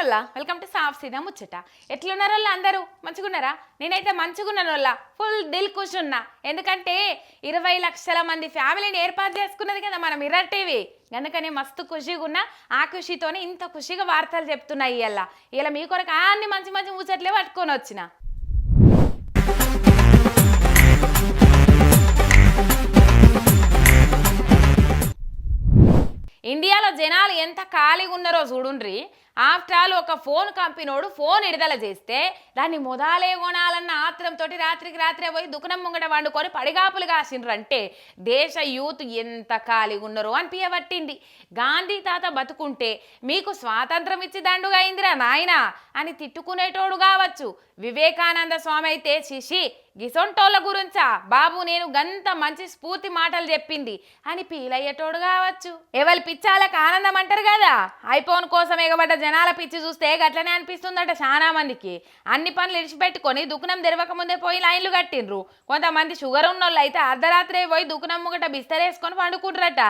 వల్ల welcome to సాఫ్ సీదా ముచ్చట. ఎట్లున్నారు వాళ్ళు అందరూ మంచిగున్నారా? నేనైతే మంచిగున్నాను వల్ల ఫుల్ దిల్ ఖుష్ ఉన్నా. ఎందుకంటే 20 లక్షల మంది ఫ్యామిలీని ఏర్పాటు చేసుకున్నది కదా మన మిర్రర్ టీవీ. అందుకని మస్తు ఖుషిగా ఉన్నా. ఆ ఖుషితోనే ఇంత ఖుషిగా వార్తలు చెప్తున్నాయి. ఇలా మీ కొరకు అన్ని మంచి మంచి ముచ్చట్లే పట్టుకొని వచ్చిన. ఇండియాలో జనాలు ఎంత ఖాళీగా ఉన్నారో చూడుండ్రి. ఆఫ్టర్ ఆల్ ఒక ఫోన్ కంపెనోడు ఫోన్ విడుదల చేస్తే దాన్ని మొదలే కొనాలన్న ఆత్రంతో రాత్రికి రాత్రే పోయి దుకాణం ముంగట వండుకొని పడిగాపులు కాసిండ్రంటే దేశ యూత్ ఎంత ఖాళీగా ఉన్నారో అనిపించబట్టింది. గాంధీ తాత బతుకుంటే మీకు స్వాతంత్రం ఇచ్చి దండుగా అయిందిరా నాయనా అని తిట్టుకునేటోడు కావచ్చు. వివేకానంద స్వామి అయితే శిషి గిసొంటోళ్ళ గురించా బాబు నేను గంత మంచి స్ఫూర్తి మాటలు చెప్పింది అని పీలయ్యేటోడు కావచ్చు. ఎవరి పిచ్చాలకు ఆనందం అంటారు కదా. ఐఫోన్ కోసం ఎగబడ్డ జనాల పిచ్చి చూస్తే గట్లనే అనిపిస్తుందట చాలా మందికి. అన్ని పనులు ఇడిచిపెట్టుకొని దుకాణం తెరవక ముందే పోయి లైన్లు కట్టిండ్రు. కొంతమంది షుగర్ ఉన్నోళ్ళు అయితే అర్ధరాత్రే పోయి దుకాణం ముంగట బిస్తరేసుకొని పండుకుంటారట.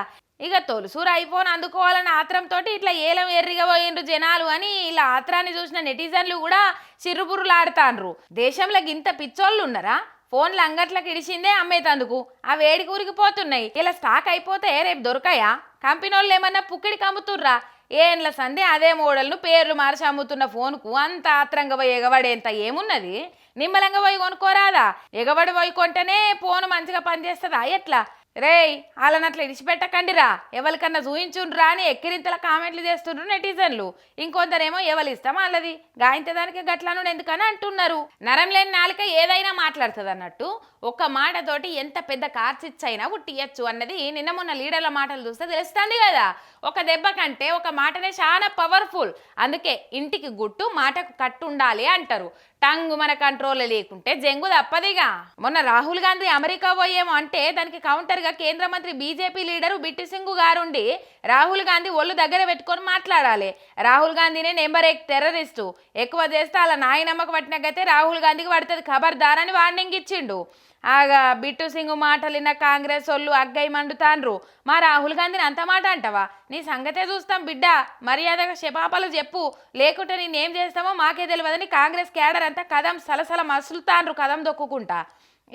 ఇక తొలుసూరు ఐఫోన్ అందుకోవాలన్న ఆత్రంతో ఇట్లా ఏలం ఎర్రిగా పోయిండ్రు జనాలు అని ఇలా ఆత్రాన్ని చూసిన నెటిజన్లు కూడా చిర్రుబుర్రులాడుతాండ్రు. దేశంలో ఇంత పిచ్చోళ్ళు ఉన్నారా? ఫోన్లు అంగట్లకు ఇడిచిందే అమ్మేతందుకు ఆ వేడికి ఉరికిపోతున్నాయి. ఇలా స్టాక్ అయిపోతే రేపు దొరకాయా? కంపెనీ వాళ్ళు ఏమన్నా పుక్కిడికి అమ్ముతుర్రా? ఏండ్ల సందే అదే మోడల్ను పేర్లు మార్చి అమ్ముతున్న ఫోన్కు అంత ఆత్రంగా పోయి ఎగబడేంత ఏమున్నది? నిమ్మలంగా పోయి కొనుక్కోరాదా? ఎగబడి పోయి కొంటేనే ఫోన్ మంచిగా పనిచేస్తుందా ఎట్లా? రేయ్ వాళ్ళనట్లా ఇడిచిపెట్టకండిరా, ఎవరికన్నా చూయించుండ్రా అని ఎక్కిరింతల కామెంట్లు చేస్తుండ్రు నెటిజన్లు. ఇంకొందరేమో ఎవరిస్తాం వాళ్ళది గాయంత దానికి గట్లను ఎందుకని అంటున్నారు. నరం లేని నాలుక ఏదైనా మాట్లాడుతుంది అన్నట్టు ఒక్క మాటతోటి ఎంత పెద్ద కార్చిచ్చైనా ఉట్టియచ్చు అన్నది నిన్న మొన్న లీడర్ల మాటలు చూస్తే తెలుస్తుంది కదా. ఒక దెబ్బ కంటే ఒక మాటనే చాలా పవర్ఫుల్. అందుకే ఇంటికి గుట్టు మాటకు కట్టు ఉండాలి అంటారు. టంగ్ మన కంట్రోల్ లేకుంటే జంగు తప్పదిగా. మొన్న రాహుల్ గాంధీ అమెరికా పోయేమో అంటే దానికి కౌంటర్గా కేంద్ర మంత్రి బీజేపీ లీడరు బిట్టి సింగ్ గారుండి రాహుల్ గాంధీ ఒళ్ళు దగ్గర పెట్టుకొని మాట్లాడాలి. రాహుల్ గాంధీనే నెంబర్ 1 టెర్రరిస్టు, ఎక్కువ చేస్తే అలా నాయనమ్మకు పట్టినకైతే రాహుల్ గాంధీకి పడుతుంది ఖబర్దార్ అని వార్నింగ్ ఇచ్చిండు. ఆగా బిట్టు సింగ్ మాటలు విన్న కాంగ్రెస్ వాళ్ళు అగ్గై మండుతాండ్రు. మా రాహుల్ గాంధీని అంత మాట అంటావా? నీ సంగతే చూస్తాం బిడ్డ, మర్యాదగా క్షమాపణలు చెప్పు, లేకుంటే నేనేం చేస్తామో మాకే తెలియదని కాంగ్రెస్ క్యాడర్ అంతా కదం సలసల మసులుతాండ్రు కదం దొక్కుకుంటా.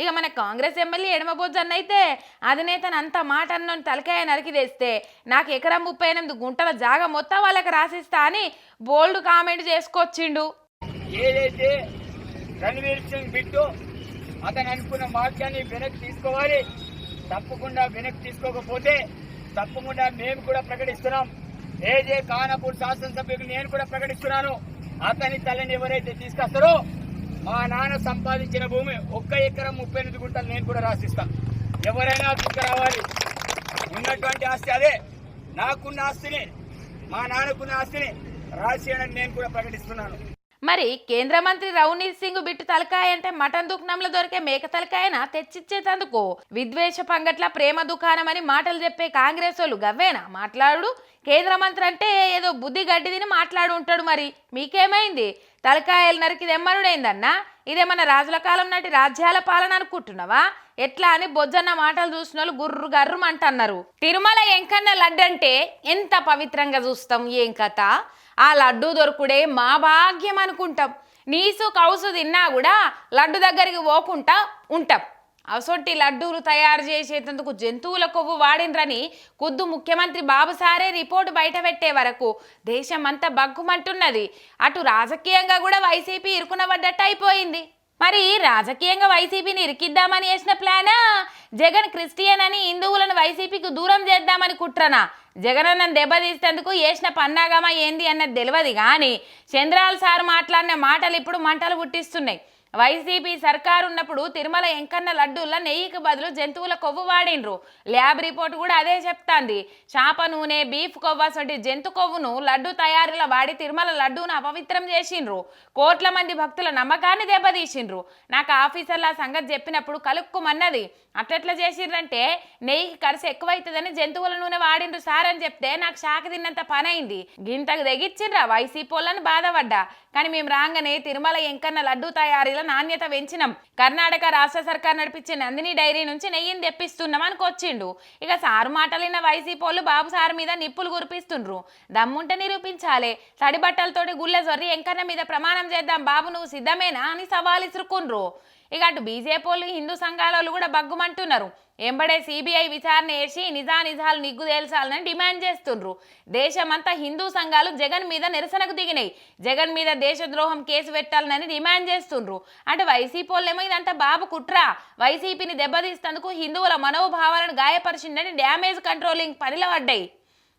ఇక మన కాంగ్రెస్ ఎమ్మెల్యే ఎడమబొజ్జన్న అయితే అధినేతను అంత మాట అన్నోని తలకాయ నరికిదేస్తే నాకు ఎకరం 38 గుంటల జాగా మొత్తం వాళ్ళకి రాసిస్తా అని బోల్డ్ కామెంట్ చేసుకొచ్చిండు. ఏదైతే రణవీర్ సింగ్ బిట్టు అతను అనుకున్న వాక్యాన్ని వెనక్కి తీసుకోవాలి. తప్పకుండా వెనక్కి తీసుకోకపోతే తప్పకుండా మేము కూడా ప్రకటిస్తున్నాం. ఏజే ఖానాపూర్ శాసనసభ్యులు నేను కూడా ప్రకటిస్తున్నాను. అతని తల్లిని ఎవరైతే తీసుకొస్తారో మా నాన్న సంపాదించిన భూమి 1 ఎకరం 38 గుంటలు నేను కూడా రాసిస్తాను. ఎవరైనా తీసుకురావాలి. ఉన్నటువంటి ఆస్తి అదే, నాకున్న ఆస్తిని మా నాన్నకున్న ఆస్తిని రాసేయడానికి నేను కూడా ప్రకటిస్తున్నాను. మరి కేంద్ర మంత్రి రవనీత్ సింగ్ బిట్టు తలకాయ అంటే మటన్ దుకాణంలో దొరికే మేక తలకాయనా తెచ్చిచ్చేతందుకు? విద్వేష పంగట్ల ప్రేమ దుకాణం అని మాటలు చెప్పే కాంగ్రెస్ వాళ్ళు గవ్వేనా మాట్లాడు? కేంద్ర మంత్రి అంటే ఏదో బుద్ధి గడ్డి తిని మాట్లాడు ఉంటాడు. మరి మీకేమైంది? తలకాయలు నరికి దెమ్మనుడైందన్నా? ఇదేమన్నా రాజుల కాలం నాటి రాజ్యాల పాలన అనుకుంటున్నావా? ఎట్లా అని బొజ్జన్న మాటలు చూసిన వాళ్ళు గుర్రు గర్రం అంటున్నారు. తిరుమల ఎంకన్న లడ్డు అంటే ఎంత పవిత్రంగా చూస్తాం, ఏం కథ? ఆ లడ్డు దొరుకుడే మా భాగ్యం అనుకుంటాం. నీసు కౌసు తిన్నా కూడా లడ్డు దగ్గరికి పోకుండా ఉంటాం. అసొంటి లడ్డూలు తయారు చేసేందుకు జంతువుల కొవ్వు వాడినరని ఖుద్దు ముఖ్యమంత్రి బాబుసారే రిపోర్టు బయట పెట్టే వరకు దేశం అంతా బగ్గుమంటున్నది. అటు రాజకీయంగా కూడా వైసీపీ ఇరుకునబడ్డట్టు అయిపోయింది. మరి రాజకీయంగా వైసీపీని ఇరికిద్దామని వేసిన ప్లానా, జగన్ క్రిస్టియన్ అని హిందువులను వైసీపీకి దూరం చేద్దామని కుట్రనా? జగనన్నను దెబ్బతీసేందుకు వేసిన పన్నాగమా ఏంది అన్నది తెలియదు. కానీ చంద్రాల సార్ మాట్లాడిన మాటలు ఇప్పుడు మంటలు పుట్టిస్తున్నాయి. వైసీపీ సర్కారు ఉన్నప్పుడు తిరుమల ఎంకన్న లడ్డూల నెయ్యికి బదులు జంతువుల కొవ్వు వాడిండ్రు. ల్యాబ్ రిపోర్ట్ కూడా అదే చెప్తాంది. చేప నూనె, బీఫ్ కొవ్వు వంటి జంతు కొవ్వును లడ్డు తయారీలో వాడి తిరుమల లడ్డూను అపవిత్రం చేసిండ్రు. కోట్ల మంది భక్తుల నమ్మకాన్ని దెబ్బతీసిండ్రు. నాకు ఆఫీసర్ల సంగతి చెప్పినప్పుడు కలుక్కుమన్నది. అట్లెట్లా చేసిండ్రంటే నెయ్యికి ఖర్చు ఎక్కువైతుందని జంతువుల నూనె వాడిండ్రు సార్ అని చెప్తే నాకు షాక్ తిన్నంత పని అయింది. గింతకు తెగిచ్చిండ్రా వైసీపీ వాళ్ళని బాధపడ్డా. కానీ మేము రాగానే తిరుమల ఎంకన్న లడ్డూ తయారీలో పాల నాణ్యత పెంచినాం, కర్ణాటక రాష్ట్ర సర్కార్ నడిపించే నందిని డైరీ నుంచి నెయ్యిని తెప్పిస్తున్నాం అనుకొచ్చిండు. ఇక సారు మాటలిన వైసీపోళ్ళు బాబు సారు మీద నిప్పులు కురిపిస్తుండ్రు. దమ్ముంటే నిరూపించాలి, తడి బట్టలతోటి గుళ్ళ జొర్రి ఎంకన్న మీద ప్రమాణం చేద్దాం బాబు నువ్వు సిద్ధమేనా అని సవాల్ ఇసురుకుండ్రు. ఇక అటు బీజేపీ హిందూ సంఘాల కూడా బగ్గుమంటున్నారు. ఎంబడే సిబిఐ విచారణ చేసి నిజాలు నిగ్గు తేల్చాలని డిమాండ్ చేస్తుండ్రు. దేశమంతా హిందూ సంఘాలు జగన్ మీద నిరసనకు దిగినాయి. జగన్ మీద దేశద్రోహం కేసు పెట్టాలని డిమాండ్ చేస్తుండ్రు. అంటే వైసీపీలేమో ఇదంతా బాబు కుట్ర, వైసీపీని దెబ్బతీసేందుకు హిందువుల మనోభావాలను గాయపరిచిందని డ్యామేజ్ కంట్రోలింగ్ పనిలో పడ్డాయి.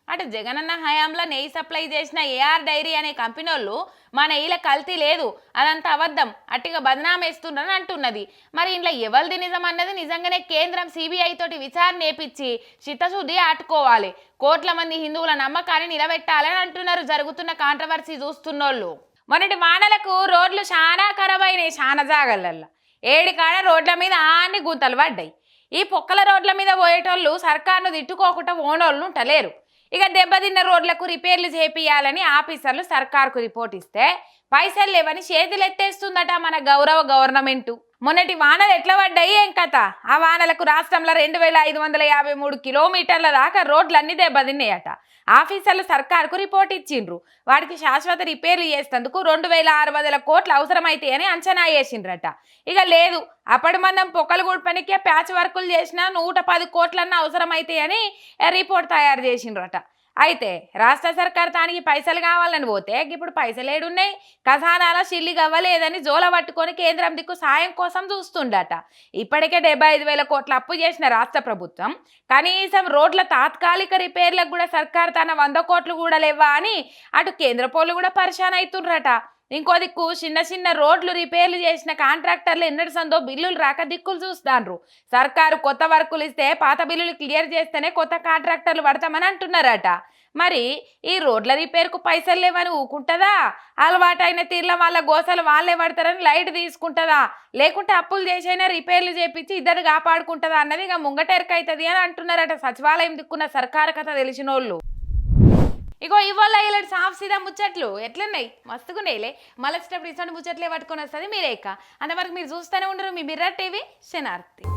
అటు జగనన్న హయాంలో నెయ్యి సప్లై చేసిన ఏఆర్ డైరీ అనే కంపెనీ వాళ్ళు మా నెయ్యిల కల్తీ లేదు, అదంతా అబద్ధం, అట్టిగా బదనామేస్తుండ్రని అంటున్నది. మరి ఇంట్లో ఎవరిది నిజం అన్నది నిజంగానే కేంద్రం సిబిఐ తోటి విచారణ నేపించి చిత్తశుద్ధి ఆటుకోవాలి, కోట్ల మంది హిందువుల నమ్మకాన్ని నిలబెట్టాలని అంటున్నారు జరుగుతున్న కాంట్రవర్సీ చూస్తున్నోళ్ళు. మొన్నటి వానలకు రోడ్లు చాలా ఖరాబ్ అయినాయి. చాలా జాగలల్లో ఏడికాడ రోడ్ల మీద అన్ని గుంతలు పడ్డాయి. ఈ పొక్కల రోడ్ల మీద పోయేటోళ్ళు సర్కార్ను తిట్టుకోకుండా ఓనోళ్ళు ఉంటలేరు. ఇక దెబ్బతిన్న రోడ్లకు రిపేర్లు చేపియాలని ఆఫీసర్లు సర్కార్కు రిపోర్ట్ ఇస్తే పైసలు లేవని చేతులు ఎత్తేస్తుందట మన గవర్నమెంటు. మొన్నటి వానలు ఎట్లా పడ్డాయి ఏం కథ? ఆ వానలకు రాష్ట్రంలో 2553 కిలోమీటర్ల దాకా రోడ్లన్నీ దెబ్బతిన్నాయట. ఆఫీసర్లు సర్కార్కు రిపోర్ట్ ఇచ్చిండ్రు. వాటికి శాశ్వత రిపేర్లు చేసేందుకు 2600 కోట్లు అవసరమైతాయని అంచనా వేసిండ్రట. ఇక లేదు, అప్పటి మందం పొక్కలు గుడిపనికే ప్యాచ్ వర్కులు చేసినా 110 కోట్లన్నా అవసరమైతాయని రిపోర్ట్ తయారు చేసిండ్రట. అయితే రాష్ట్ర సర్కార్ దానికి పైసలు కావాలని పోతే ఇప్పుడు పైసలు ఏడున్నాయి, ఖజానాల చిల్లి గవ్వలేదని జోల పట్టుకొని కేంద్రం దిక్కు సాయం కోసం చూస్తుండట. ఇప్పటికే 75,000 కోట్ల అప్పు చేసిన రాష్ట్ర ప్రభుత్వం కనీసం రోడ్ల తాత్కాలిక రిపేర్లకు కూడా సర్కార్ తన 100 కోట్లు కూడా లేవా అని అటు కేంద్ర పోలు కూడా పరిశాన్ అవుతుండ్రట. ఇంకో దిక్కు చిన్న రోడ్లు రిపేర్లు చేసిన కాంట్రాక్టర్లు ఎన్నటి సందో బిల్లులు రాక దిక్కులు చూస్తాండ్రు. సర్కారు కొత్త వర్కులు ఇస్తే పాత బిల్లులు క్లియర్ చేస్తేనే కొత్త కాంట్రాక్టర్లు పడతామని అంటున్నారట. మరి ఈ రోడ్ల రిపేర్కు పైసలు లేవని ఊకుంటుందా? అలవాటైన తీర్ల వాళ్ళ గోసలు వాళ్ళే పడతారని లైట్ తీసుకుంటుందా? లేకుంటే అప్పులు చేసైనా రిపేర్లు చేపించి ఇద్దరు కాపాడుకుంటుందా అన్నది ఇక ముంగటెరకైతుంది అని అంటున్నారట సచివాలయం దిక్కున్న సర్కారు కథ తెలిసినోళ్ళు. ఇగో ఇవాళ ఇలాంటి సాఫ్ సీదా ముచ్చట్లు ఎట్లున్నాయి, మస్తుగున్నాయిలే. మళ్ళీ ఇష్టప్పుడు ఇటువంటి ముచ్చట్లే పట్టుకొని వస్తుంది మీరేక. అంతవరకు మీరు చూస్తూనే ఉండరు మీ మిర్రర్ టీవీ శనార్థి.